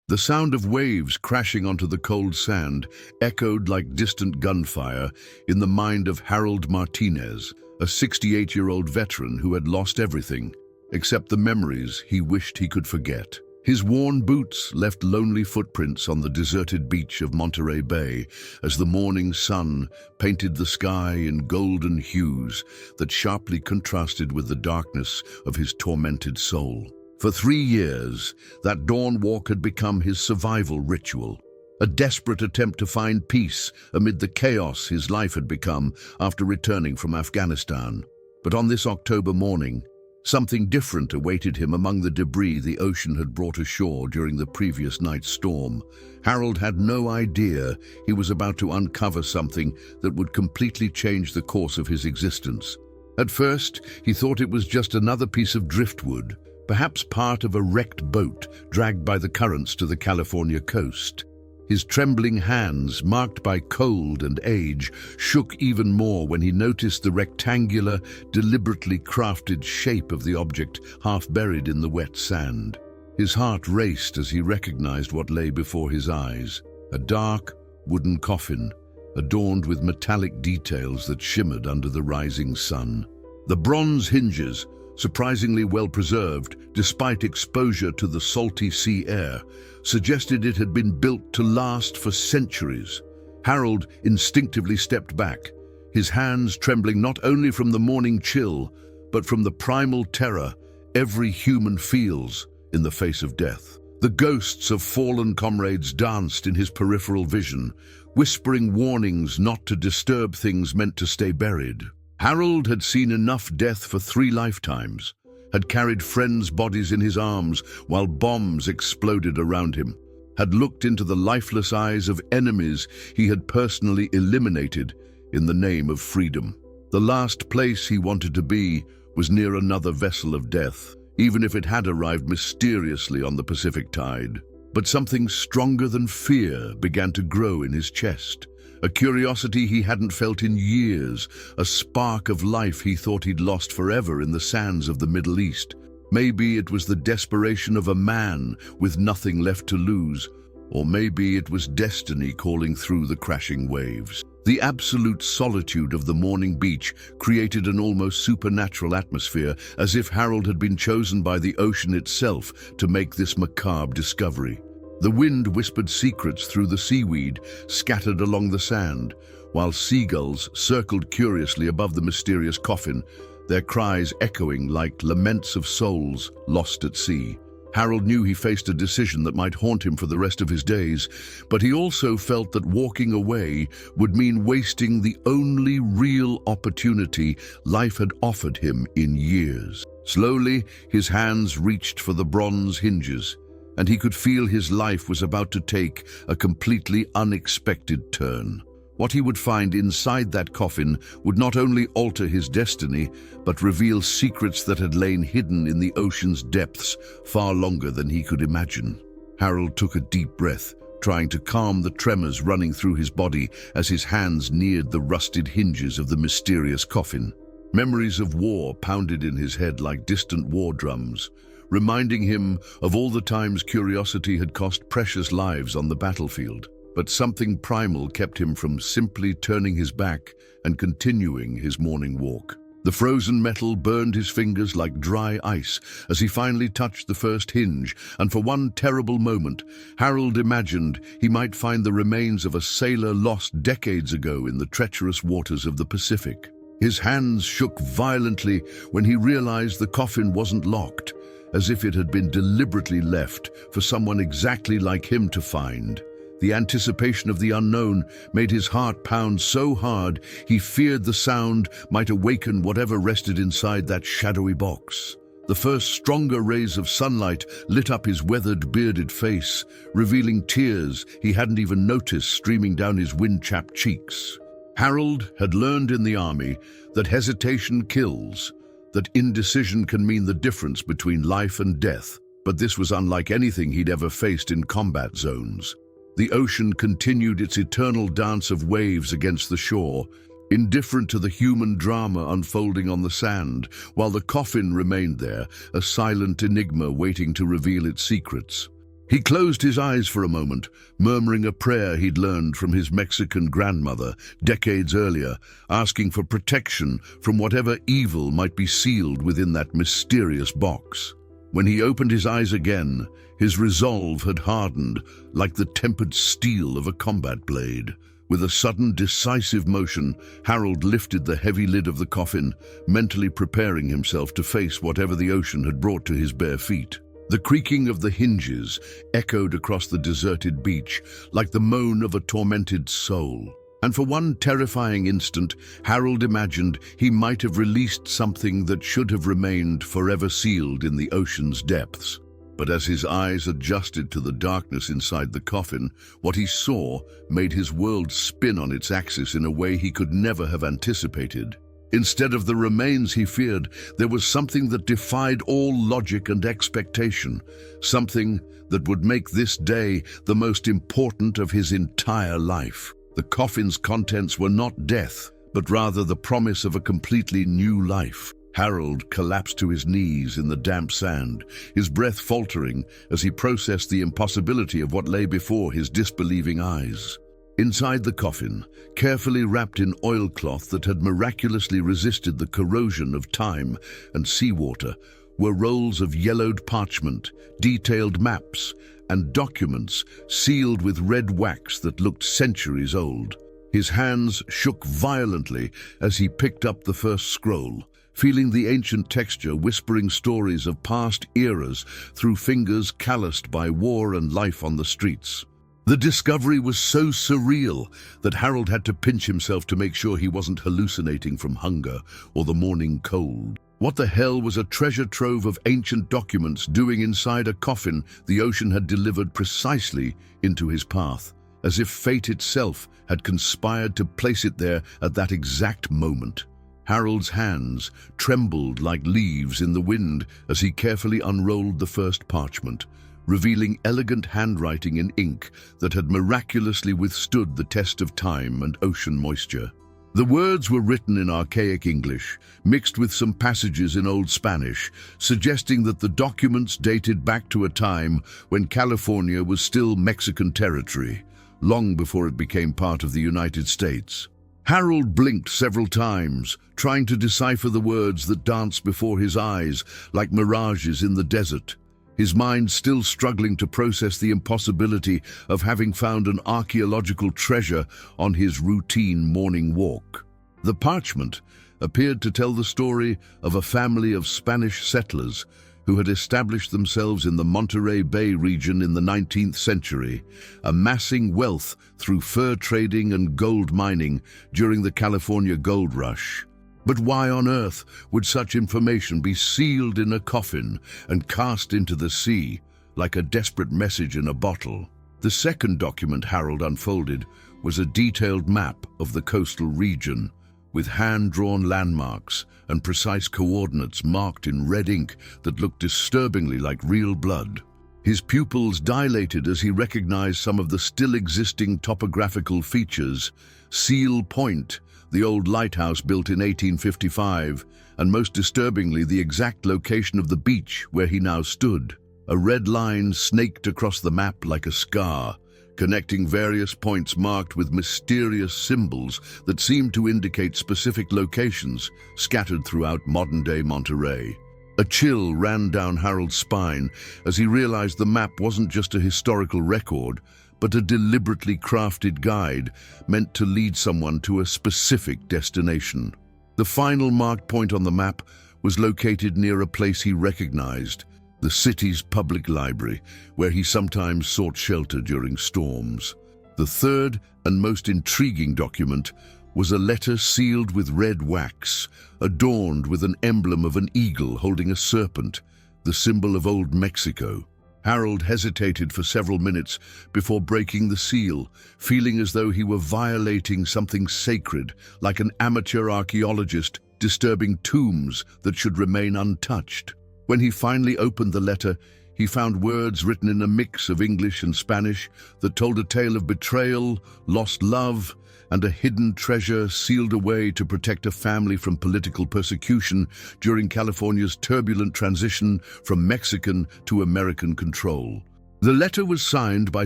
The sound of waves crashing onto the cold sand echoed like distant gunfire in the mind of Harold Martinez, a 68-year-old veteran who had lost everything, except the memories he wished he could forget. His worn boots left lonely footprints on the deserted beach of Monterey Bay as the morning sun painted the sky in golden hues that sharply contrasted with the darkness of his tormented soul. For 3 years, that dawn walk had become his survival ritual, a desperate attempt to find peace amid the chaos his life had become after returning from Afghanistan. But on this October morning, something different awaited him among the debris the ocean had brought ashore during the previous night's storm. Harold had no idea he was about to uncover something that would completely change the course of his existence. At first, he thought it was just another piece of driftwood, perhaps part of a wrecked boat dragged by the currents to the California coast. His trembling hands, marked by cold and age, shook even more when he noticed the rectangular, deliberately crafted shape of the object half buried in the wet sand. His heart raced as he recognized what lay before his eyes: a dark, wooden coffin, adorned with metallic details that shimmered under the rising sun. The bronze hinges, surprisingly well preserved despite exposure to the salty sea air, suggested it had been built to last for centuries. Harold instinctively stepped back, his hands trembling not only from the morning chill, but from the primal terror every human feels in the face of death. The ghosts of fallen comrades danced in his peripheral vision, whispering warnings not to disturb things meant to stay buried. Harold had seen enough death for 3 lifetimes, had carried friends' bodies in his arms while bombs exploded around him, had looked into the lifeless eyes of enemies he had personally eliminated in the name of freedom. The last place he wanted to be was near another vessel of death, even if it had arrived mysteriously on the Pacific tide. But something stronger than fear began to grow in his chest. A curiosity he hadn't felt in years, a spark of life he thought he'd lost forever in the sands of the Middle East. Maybe it was the desperation of a man with nothing left to lose, or maybe it was destiny calling through the crashing waves. The absolute solitude of the morning beach created an almost supernatural atmosphere, as if Harold had been chosen by the ocean itself to make this macabre discovery. The wind whispered secrets through the seaweed scattered along the sand, while seagulls circled curiously above the mysterious coffin, their cries echoing like laments of souls lost at sea. Harold knew he faced a decision that might haunt him for the rest of his days, but he also felt that walking away would mean wasting the only real opportunity life had offered him in years. Slowly, his hands reached for the bronze hinges, and he could feel his life was about to take a completely unexpected turn. What he would find inside that coffin would not only alter his destiny, but reveal secrets that had lain hidden in the ocean's depths far longer than he could imagine. Harold took a deep breath, trying to calm the tremors running through his body as his hands neared the rusted hinges of the mysterious coffin. Memories of war pounded in his head like distant war drums, reminding him of all the times curiosity had cost precious lives on the battlefield. But something primal kept him from simply turning his back and continuing his morning walk. The frozen metal burned his fingers like dry ice as he finally touched the first hinge, and for one terrible moment, Harold imagined he might find the remains of a sailor lost decades ago in the treacherous waters of the Pacific. His hands shook violently when he realized the coffin wasn't locked, as if it had been deliberately left for someone exactly like him to find. The anticipation of the unknown made his heart pound so hard he feared the sound might awaken whatever rested inside that shadowy box. The first stronger rays of sunlight lit up his weathered, bearded face, revealing tears he hadn't even noticed streaming down his wind-chapped cheeks. Harold had learned in the army that hesitation kills, that indecision can mean the difference between life and death, but this was unlike anything he'd ever faced in combat zones. The ocean continued its eternal dance of waves against the shore, indifferent to the human drama unfolding on the sand, while the coffin remained there, a silent enigma waiting to reveal its secrets. He closed his eyes for a moment, murmuring a prayer he'd learned from his Mexican grandmother decades earlier, asking for protection from whatever evil might be sealed within that mysterious box. When he opened his eyes again, his resolve had hardened like the tempered steel of a combat blade. With a sudden, decisive motion, Harold lifted the heavy lid of the coffin, mentally preparing himself to face whatever the ocean had brought to his bare feet. The creaking of the hinges echoed across the deserted beach like the moan of a tormented soul. And for one terrifying instant, Harold imagined he might have released something that should have remained forever sealed in the ocean's depths. But as his eyes adjusted to the darkness inside the coffin, what he saw made his world spin on its axis in a way he could never have anticipated. Instead of the remains he feared, there was something that defied all logic and expectation, something that would make this day the most important of his entire life. The coffin's contents were not death, but rather the promise of a completely new life. Harold collapsed to his knees in the damp sand, his breath faltering as he processed the impossibility of what lay before his disbelieving eyes. Inside the coffin, carefully wrapped in oilcloth that had miraculously resisted the corrosion of time and seawater, were rolls of yellowed parchment, detailed maps, and documents sealed with red wax that looked centuries old. His hands shook violently as he picked up the first scroll, feeling the ancient texture whispering stories of past eras through fingers calloused by war and life on the streets. The discovery was so surreal that Harold had to pinch himself to make sure he wasn't hallucinating from hunger or the morning cold. What the hell was a treasure trove of ancient documents doing inside a coffin the ocean had delivered precisely into his path, as if fate itself had conspired to place it there at that exact moment? Harold's hands trembled like leaves in the wind as he carefully unrolled the first parchment, revealing elegant handwriting in ink that had miraculously withstood the test of time and ocean moisture. The words were written in archaic English, mixed with some passages in Old Spanish, suggesting that the documents dated back to a time when California was still Mexican territory, long before it became part of the United States. Harold blinked several times, trying to decipher the words that danced before his eyes like mirages in the desert, his mind still struggling to process the impossibility of having found an archaeological treasure on his routine morning walk. The parchment appeared to tell the story of a family of Spanish settlers who had established themselves in the Monterey Bay region in the 19th century, amassing wealth through fur trading and gold mining during the California gold rush. But why on earth would such information be sealed in a coffin and cast into the sea like a desperate message in a bottle? The second document Harold unfolded was a detailed map of the coastal region, with hand-drawn landmarks and precise coordinates marked in red ink that looked disturbingly like real blood. His pupils dilated as he recognized some of the still-existing topographical features: Seal Point, the old lighthouse built in 1855, and most disturbingly, the exact location of the beach where he now stood. A red line snaked across the map like a scar, connecting various points marked with mysterious symbols that seemed to indicate specific locations scattered throughout modern-day Monterey. A chill ran down Harold's spine as he realized the map wasn't just a historical record, but a deliberately crafted guide meant to lead someone to a specific destination. The final marked point on the map was located near a place he recognized: the city's public library, where he sometimes sought shelter during storms. The third and most intriguing document was a letter sealed with red wax, adorned with an emblem of an eagle holding a serpent, the symbol of Old Mexico. Harold hesitated for several minutes before breaking the seal, feeling as though he were violating something sacred, like an amateur archaeologist disturbing tombs that should remain untouched. When he finally opened the letter, he found words written in a mix of English and Spanish that told a tale of betrayal, lost love, and a hidden treasure sealed away to protect a family from political persecution during California's turbulent transition from Mexican to American control. The letter was signed by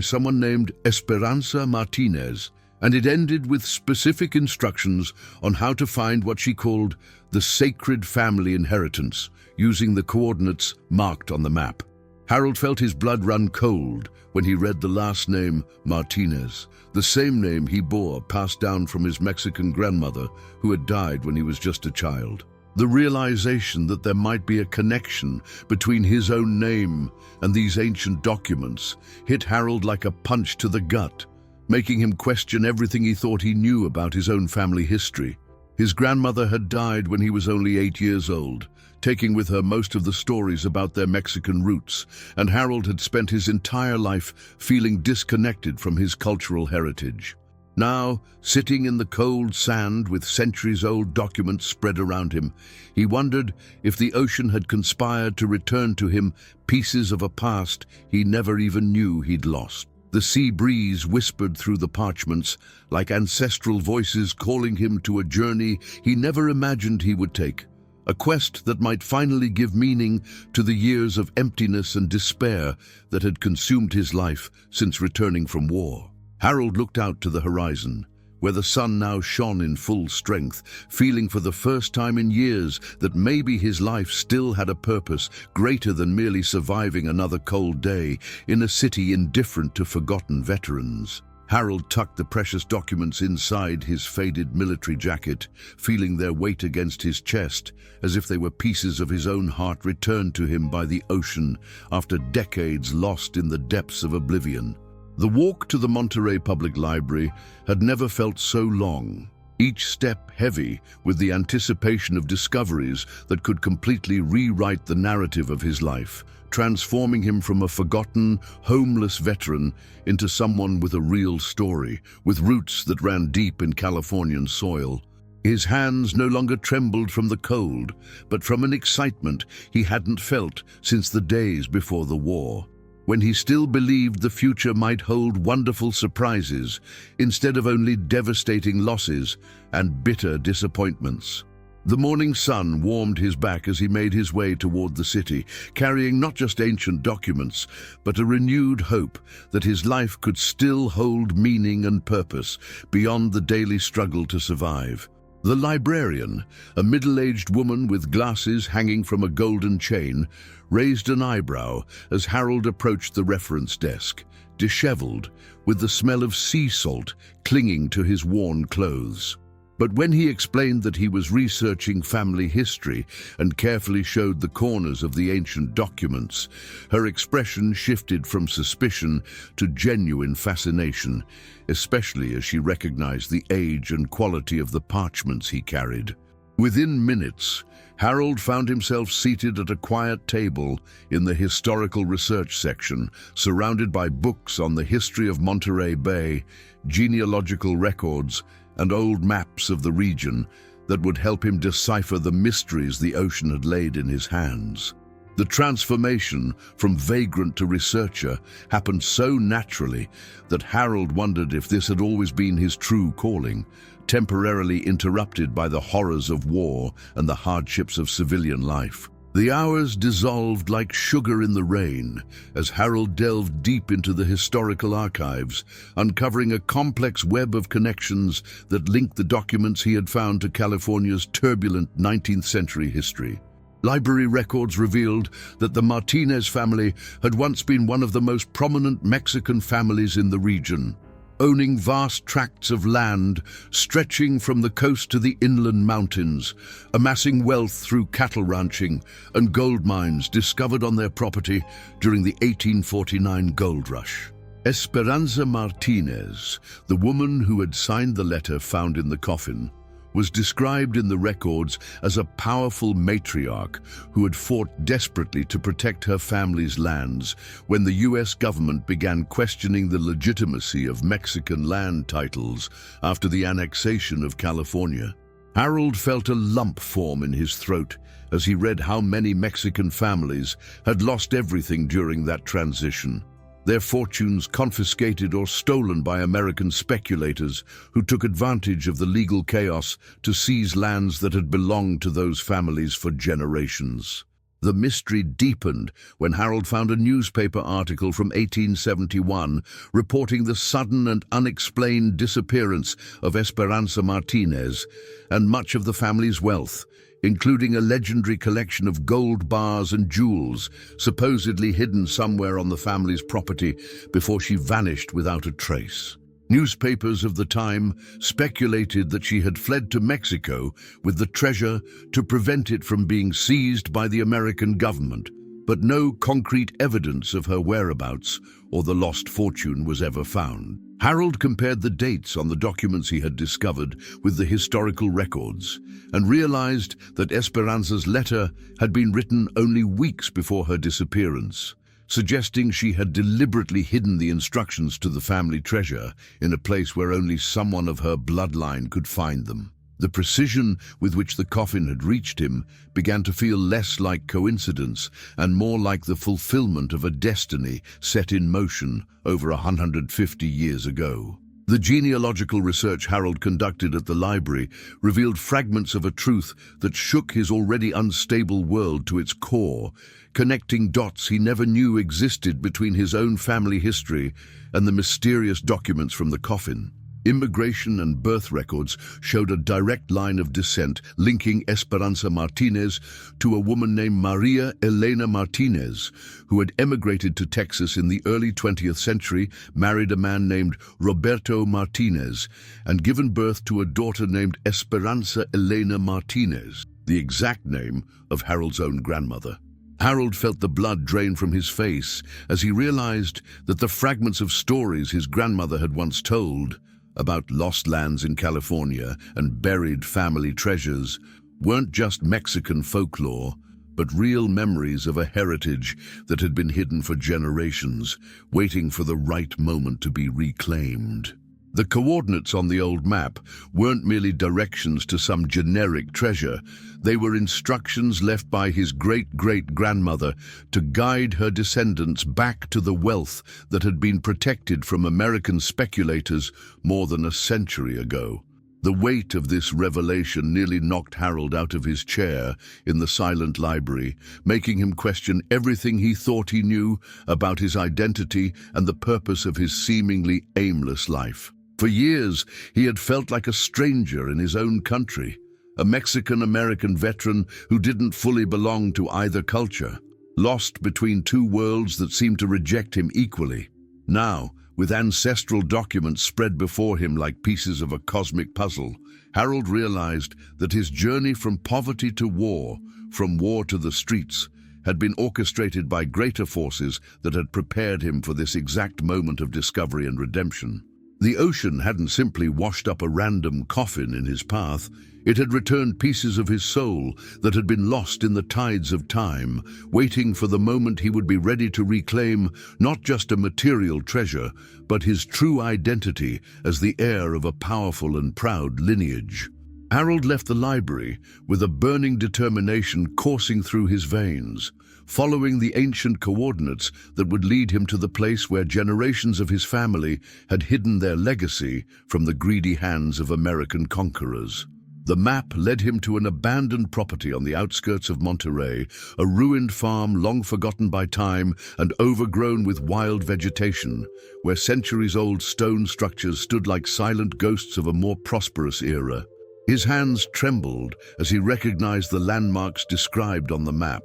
someone named Esperanza Martinez, and it ended with specific instructions on how to find what she called the sacred family inheritance, using the coordinates marked on the map. Harold felt his blood run cold when he read the last name Martinez, the same name he bore passed down from his Mexican grandmother who had died when he was just a child. The realization that there might be a connection between his own name and these ancient documents hit Harold like a punch to the gut, making him question everything he thought he knew about his own family history. His grandmother had died when he was only 8 years old, taking with her most of the stories about their Mexican roots, and Harold had spent his entire life feeling disconnected from his cultural heritage. Now, sitting in the cold sand with centuries-old documents spread around him, he wondered if the ocean had conspired to return to him pieces of a past he never even knew he'd lost. The sea breeze whispered through the parchments like ancestral voices calling him to a journey he never imagined he would take, a quest that might finally give meaning to the years of emptiness and despair that had consumed his life since returning from war. Harold looked out to the horizon, where the sun now shone in full strength, feeling for the first time in years that maybe his life still had a purpose greater than merely surviving another cold day in a city indifferent to forgotten veterans. Harold tucked the precious documents inside his faded military jacket, feeling their weight against his chest, as if they were pieces of his own heart returned to him by the ocean after decades lost in the depths of oblivion. The walk to the Monterey Public Library had never felt so long, each step heavy with the anticipation of discoveries that could completely rewrite the narrative of his life, transforming him from a forgotten, homeless veteran into someone with a real story, with roots that ran deep in Californian soil. His hands no longer trembled from the cold, but from an excitement he hadn't felt since the days before the war, when he still believed the future might hold wonderful surprises instead of only devastating losses and bitter disappointments. The morning sun warmed his back as he made his way toward the city, carrying not just ancient documents, but a renewed hope that his life could still hold meaning and purpose beyond the daily struggle to survive. The librarian, a middle-aged woman with glasses hanging from a golden chain, raised an eyebrow as Harold approached the reference desk, disheveled, with the smell of sea salt clinging to his worn clothes. But when he explained that he was researching family history and carefully showed the corners of the ancient documents, her expression shifted from suspicion to genuine fascination, especially as she recognized the age and quality of the parchments he carried. Within minutes, Harold found himself seated at a quiet table in the historical research section, surrounded by books on the history of Monterey Bay, genealogical records, and old maps of the region that would help him decipher the mysteries the ocean had laid in his hands. The transformation from vagrant to researcher happened so naturally that Harold wondered if this had always been his true calling, temporarily interrupted by the horrors of war and the hardships of civilian life. The hours dissolved like sugar in the rain as Harold delved deep into the historical archives, uncovering a complex web of connections that linked the documents he had found to California's turbulent 19th century history. Library records revealed that the Martinez family had once been one of the most prominent Mexican families in the region, owning vast tracts of land stretching from the coast to the inland mountains, amassing wealth through cattle ranching and gold mines discovered on their property during the 1849 gold rush. Esperanza Martinez, the woman who had signed the letter found in the coffin, was described in the records as a powerful matriarch who had fought desperately to protect her family's lands when the U.S. government began questioning the legitimacy of Mexican land titles after the annexation of California. Harold felt a lump form in his throat as he read how many Mexican families had lost everything during that transition, their fortunes confiscated or stolen by American speculators who took advantage of the legal chaos to seize lands that had belonged to those families for generations. The mystery deepened when Harold found a newspaper article from 1871 reporting the sudden and unexplained disappearance of Esperanza Martinez and much of the family's wealth, including a legendary collection of gold bars and jewels supposedly hidden somewhere on the family's property before she vanished without a trace. Newspapers of the time speculated that she had fled to Mexico with the treasure to prevent it from being seized by the American government, but no concrete evidence of her whereabouts or the lost fortune was ever found. Harold compared the dates on the documents he had discovered with the historical records and realized that Esperanza's letter had been written only weeks before her disappearance, suggesting she had deliberately hidden the instructions to the family treasure in a place where only someone of her bloodline could find them. The precision with which the coffin had reached him began to feel less like coincidence and more like the fulfillment of a destiny set in motion over 150 years ago. The genealogical research Harold conducted at the library revealed fragments of a truth that shook his already unstable world to its core, connecting dots he never knew existed between his own family history and the mysterious documents from the coffin. Immigration and birth records showed a direct line of descent linking Esperanza Martinez to a woman named Maria Elena Martinez, who had emigrated to Texas in the early 20th century, married a man named Roberto Martinez, and given birth to a daughter named Esperanza Elena Martinez, the exact name of Harold's own grandmother. Harold felt the blood drain from his face as he realized that the fragments of stories his grandmother had once told about lost lands in California and buried family treasures weren't just Mexican folklore, but real memories of a heritage that had been hidden for generations, waiting for the right moment to be reclaimed. The coordinates on the old map weren't merely directions to some generic treasure. They were instructions left by his great-great-grandmother to guide her descendants back to the wealth that had been protected from American speculators more than a century ago. The weight of this revelation nearly knocked Harold out of his chair in the silent library, making him question everything he thought he knew about his identity and the purpose of his seemingly aimless life. For years, he had felt like a stranger in his own country, a Mexican-American veteran who didn't fully belong to either culture, lost between two worlds that seemed to reject him equally. Now, with ancestral documents spread before him like pieces of a cosmic puzzle, Harold realized that his journey from poverty to war, from war to the streets, had been orchestrated by greater forces that had prepared him for this exact moment of discovery and redemption. The ocean hadn't simply washed up a random coffin in his path. It had returned pieces of his soul that had been lost in the tides of time, waiting for the moment he would be ready to reclaim not just a material treasure, but his true identity as the heir of a powerful and proud lineage. Harold left the library with a burning determination coursing through his veins, following the ancient coordinates that would lead him to the place where generations of his family had hidden their legacy from the greedy hands of American conquerors. The map led him to an abandoned property on the outskirts of Monterey, a ruined farm long forgotten by time and overgrown with wild vegetation, where centuries-old stone structures stood like silent ghosts of a more prosperous era. His hands trembled as he recognized the landmarks described on the map: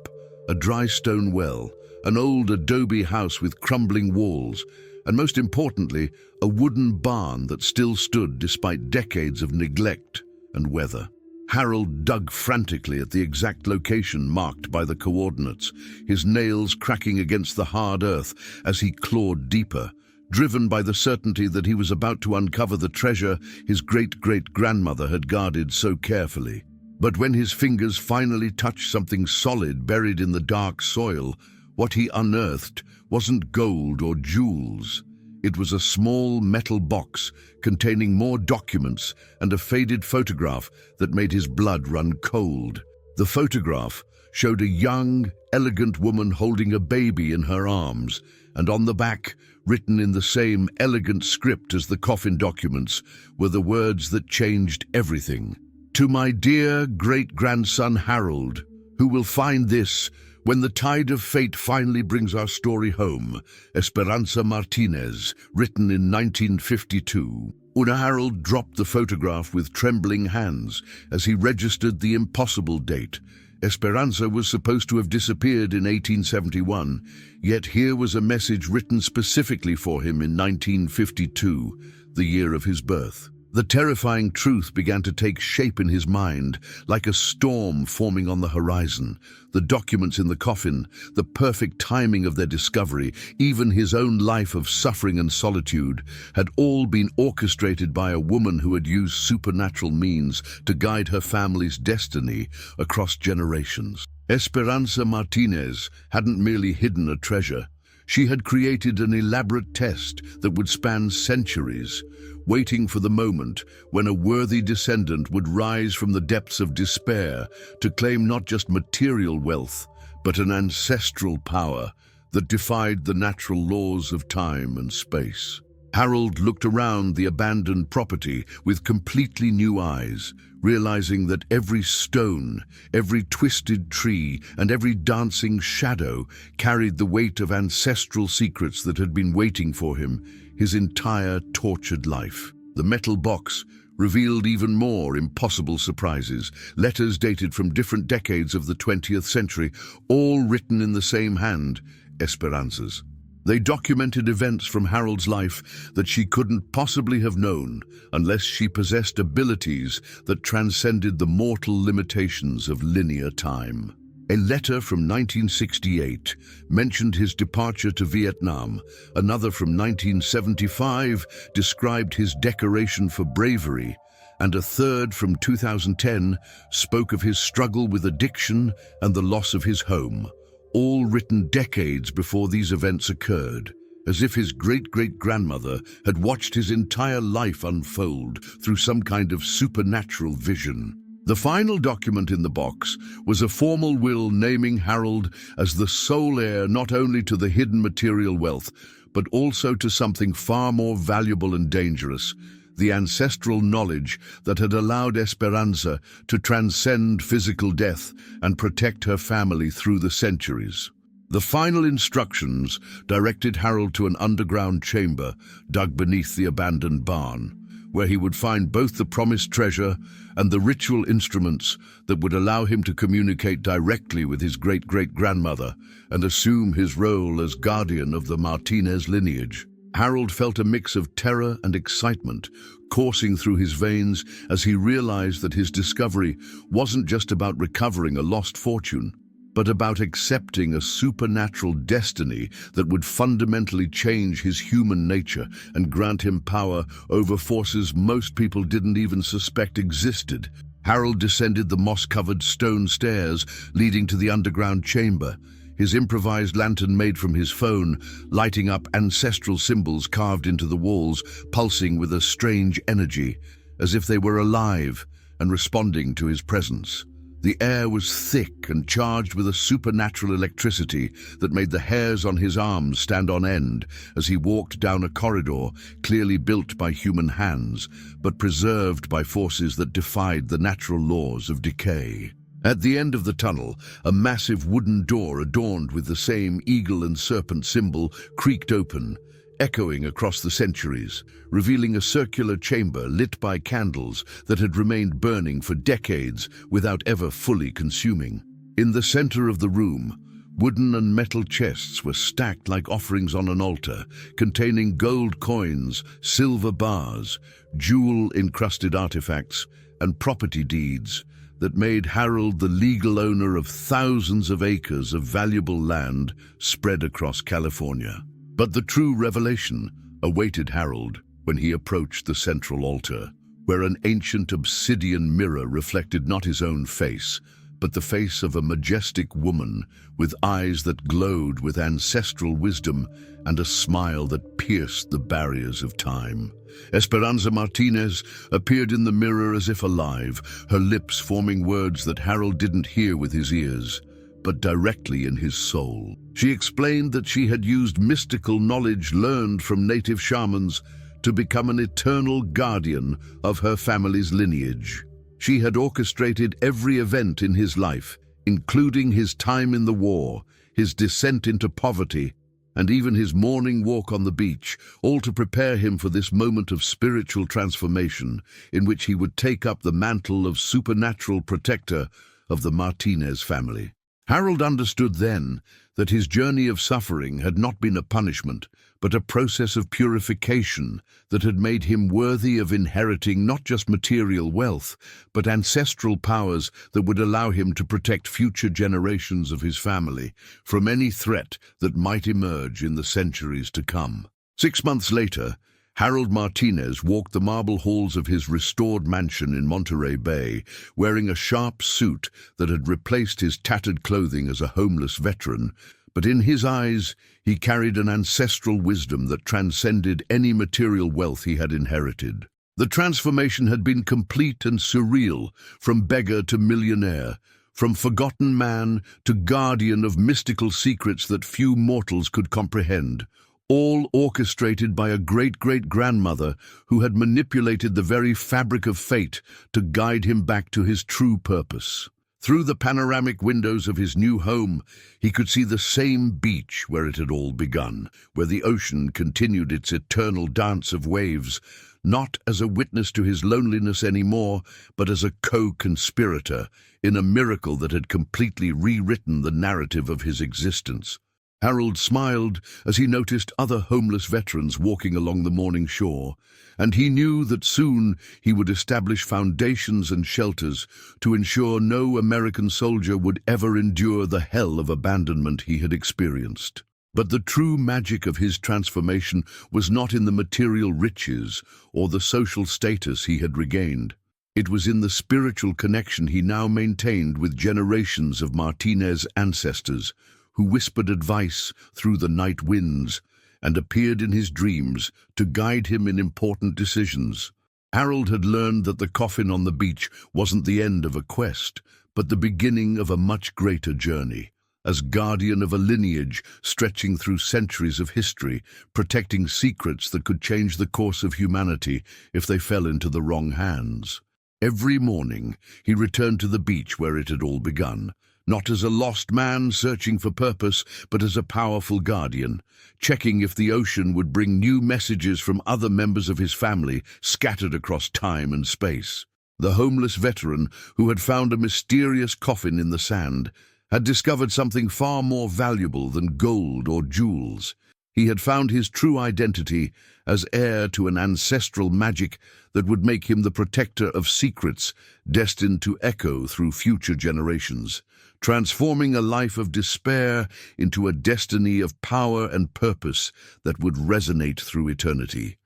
a dry stone well, an old adobe house with crumbling walls, and most importantly, a wooden barn that still stood despite decades of neglect and weather. Harold dug frantically at the exact location marked by the coordinates, his nails cracking against the hard earth as he clawed deeper, driven by the certainty that he was about to uncover the treasure his great-great-grandmother had guarded so carefully. But when his fingers finally touched something solid buried in the dark soil, what he unearthed wasn't gold or jewels. It was a small metal box containing more documents and a faded photograph that made his blood run cold. The photograph showed a young, elegant woman holding a baby in her arms, and on the back, written in the same elegant script as the coffin documents, were the words that changed everything. "To my dear great-grandson Harold, who will find this When the tide of fate finally brings our story home, Esperanza Martinez, written in 1952, Harold dropped the photograph with trembling hands as he registered the impossible date. Esperanza was supposed to have disappeared in 1871, yet here was a message written specifically for him in 1952, the year of his birth. The terrifying truth began to take shape in his mind, like a storm forming on the horizon. The documents in the coffin, the perfect timing of their discovery, even his own life of suffering and solitude, had all been orchestrated by a woman who had used supernatural means to guide her family's destiny across generations. Esperanza Martinez hadn't merely hidden a treasure. She had created an elaborate test that would span centuries, waiting for the moment when a worthy descendant would rise from the depths of despair to claim not just material wealth, but an ancestral power that defied the natural laws of time and space. Harold looked around the abandoned property with completely new eyes, realizing that every stone, every twisted tree, and every dancing shadow carried the weight of ancestral secrets that had been waiting for him his entire tortured life. The metal box revealed even more impossible surprises, letters dated from different decades of the 20th century, all written in the same hand, Esperanza's. They documented events from Harold's life that she couldn't possibly have known unless she possessed abilities that transcended the mortal limitations of linear time. A letter from 1968 mentioned his departure to Vietnam. Another from 1975 described his decoration for bravery, and a third from 2010 spoke of his struggle with addiction and the loss of his home, all written decades before these events occurred, as if his great-great-grandmother had watched his entire life unfold through some kind of supernatural vision. The final document in the box was a formal will naming Harold as the sole heir not only to the hidden material wealth, but also to something far more valuable and dangerous, the ancestral knowledge that had allowed Esperanza to transcend physical death and protect her family through the centuries. The final instructions directed Harold to an underground chamber dug beneath the abandoned barn, where he would find both the promised treasure and the ritual instruments that would allow him to communicate directly with his great-great-grandmother and assume his role as guardian of the Martinez lineage. Harold felt a mix of terror and excitement coursing through his veins as he realized that his discovery wasn't just about recovering a lost fortune, but about accepting a supernatural destiny that would fundamentally change his human nature and grant him power over forces most people didn't even suspect existed. Harold descended the moss-covered stone stairs leading to the underground chamber, his improvised lantern made from his phone, lighting up ancestral symbols carved into the walls, pulsing with a strange energy, as if they were alive and responding to his presence. The air was thick and charged with a supernatural electricity that made the hairs on his arms stand on end as he walked down a corridor clearly built by human hands, but preserved by forces that defied the natural laws of decay. At the end of the tunnel, a massive wooden door adorned with the same eagle and serpent symbol creaked open, echoing across the centuries, revealing a circular chamber lit by candles that had remained burning for decades without ever fully consuming. In the center of the room, wooden and metal chests were stacked like offerings on an altar, containing gold coins, silver bars, jewel-encrusted artifacts, and property deeds that made Harold the legal owner of thousands of acres of valuable land spread across California. But the true revelation awaited Harold when he approached the central altar, where an ancient obsidian mirror reflected not his own face, but the face of a majestic woman with eyes that glowed with ancestral wisdom and a smile that pierced the barriers of time. Esperanza Martinez appeared in the mirror as if alive, her lips forming words that Harold didn't hear with his ears, but directly in his soul. She explained that she had used mystical knowledge learned from native shamans to become an eternal guardian of her family's lineage. She had orchestrated every event in his life, including his time in the war, his descent into poverty, and even his morning walk on the beach, all to prepare him for this moment of spiritual transformation in which he would take up the mantle of supernatural protector of the Martinez family. Harold understood then that his journey of suffering had not been a punishment, but a process of purification that had made him worthy of inheriting not just material wealth, but ancestral powers that would allow him to protect future generations of his family from any threat that might emerge in the centuries to come. 6 months later, Harold Martinez walked the marble halls of his restored mansion in Monterey Bay, wearing a sharp suit that had replaced his tattered clothing as a homeless veteran, but in his eyes he carried an ancestral wisdom that transcended any material wealth he had inherited. The transformation had been complete and surreal, from beggar to millionaire, from forgotten man to guardian of mystical secrets that few mortals could comprehend, all orchestrated by a great-great-grandmother who had manipulated the very fabric of fate to guide him back to his true purpose. Through the panoramic windows of his new home, he could see the same beach where it had all begun, where the ocean continued its eternal dance of waves, not as a witness to his loneliness anymore, but as a co-conspirator in a miracle that had completely rewritten the narrative of his existence. Harold smiled as he noticed other homeless veterans walking along the morning shore, and he knew that soon he would establish foundations and shelters to ensure no American soldier would ever endure the hell of abandonment he had experienced. But the true magic of his transformation was not in the material riches or the social status he had regained. It was in the spiritual connection he now maintained with generations of Martinez ancestors, who whispered advice through the night winds and appeared in his dreams to guide him in important decisions. Harold had learned that the coffin on the beach wasn't the end of a quest, but the beginning of a much greater journey. As guardian of a lineage stretching through centuries of history, protecting secrets that could change the course of humanity if they fell into the wrong hands. Every morning, he returned to the beach where it had all begun, not as a lost man searching for purpose, but as a powerful guardian, checking if the ocean would bring new messages from other members of his family scattered across time and space. The homeless veteran, who had found a mysterious coffin in the sand, had discovered something far more valuable than gold or jewels. He had found his true identity as heir to an ancestral magic that would make him the protector of secrets destined to echo through future generations, transforming a life of despair into a destiny of power and purpose that would resonate through eternity.